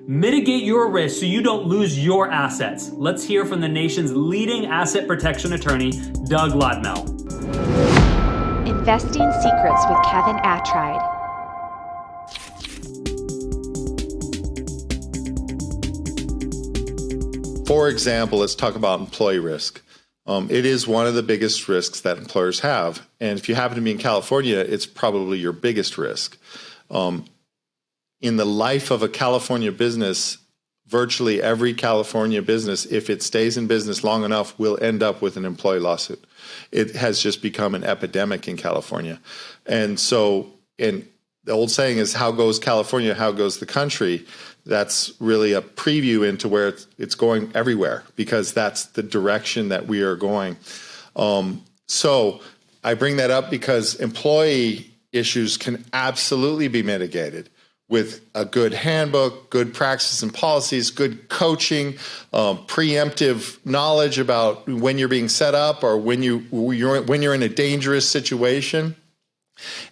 Mitigate your risk so you don't lose your assets. Let's hear from the nation's leading asset protection attorney, Doug Lodmell. Investing Secrets with Kevin Attride. For example, let's talk about employee risk. It is one of the biggest risks that employers have. And if you happen to be in California, it's probably your biggest risk. In the life of a California business, virtually every California business, if it stays in business long enough, will end up with an employee lawsuit. It has just become an epidemic in California. And the old saying is, how goes California, how goes the country? That's really a preview into where it's going everywhere, because that's the direction that we are going. So I bring that up because employee issues can absolutely be mitigated with a good handbook, good practices and policies, good coaching, preemptive knowledge about when you're being set up or when you're in a dangerous situation.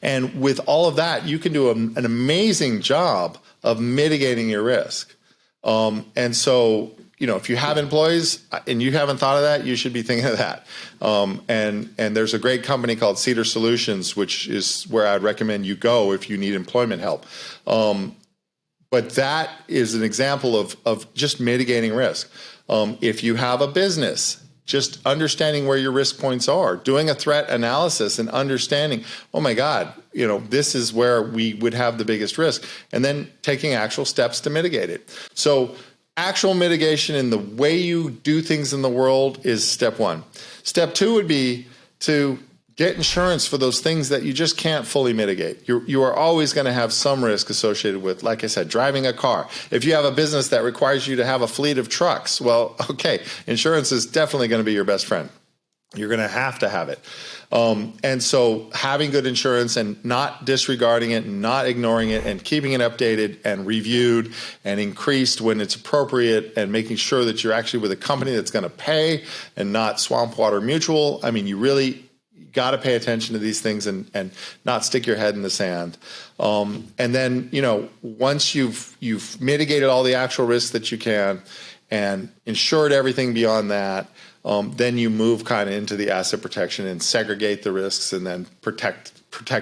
And with all of that, you can do an amazing job of mitigating your risk. And so, if you have employees and you haven't thought of that, you should be thinking of that. And there's a great company called Cedar Solutions, which is where I'd recommend you go if you need employment help. But that is an example of just mitigating risk. If you have a business, just understanding where your risk points are, doing a threat analysis and understanding, oh my God, this is where we would have the biggest risk, and then taking actual steps to mitigate it. So actual mitigation in the way you do things in the world is step one. Step two would be to get insurance for those things that you just can't fully mitigate. You are always going to have some risk associated with, like I said, driving a car. If you have a business that requires you to have a fleet of trucks, well, okay, insurance is definitely going to be your best friend. You're going to have it. And so having good insurance and not disregarding it, and not ignoring it, and keeping it updated and reviewed and increased when it's appropriate, and making sure that you're actually with a company that's going to pay and not Swampwater Mutual. I mean, you really got to pay attention to these things and not stick your head in the sand. And then, once you've mitigated all the actual risks that you can and insured everything beyond that, then you move kind of into the asset protection and segregate the risks and then protect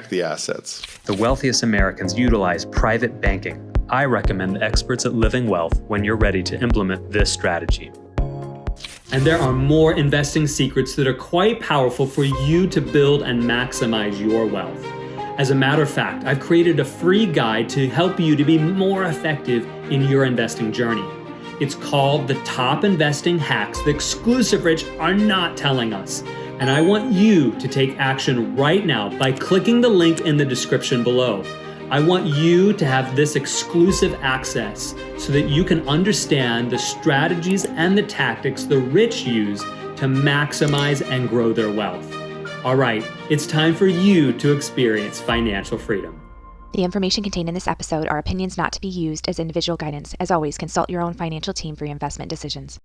the assets. The wealthiest Americans utilize private banking. I recommend the experts at Living Wealth when you're ready to implement this strategy. And there are more investing secrets that are quite powerful for you to build and maximize your wealth. As a matter of fact, I've created a free guide to help you to be more effective in your investing journey. It's called The Top Investing Hacks the exclusive rich are not telling us. And I want you to take action right now by clicking the link in the description below. I want you to have this exclusive access so that you can understand the strategies and the tactics the rich use to maximize and grow their wealth. All right, it's time for you to experience financial freedom. The information contained in this episode are opinions not to be used as individual guidance. As always, consult your own financial team for your investment decisions.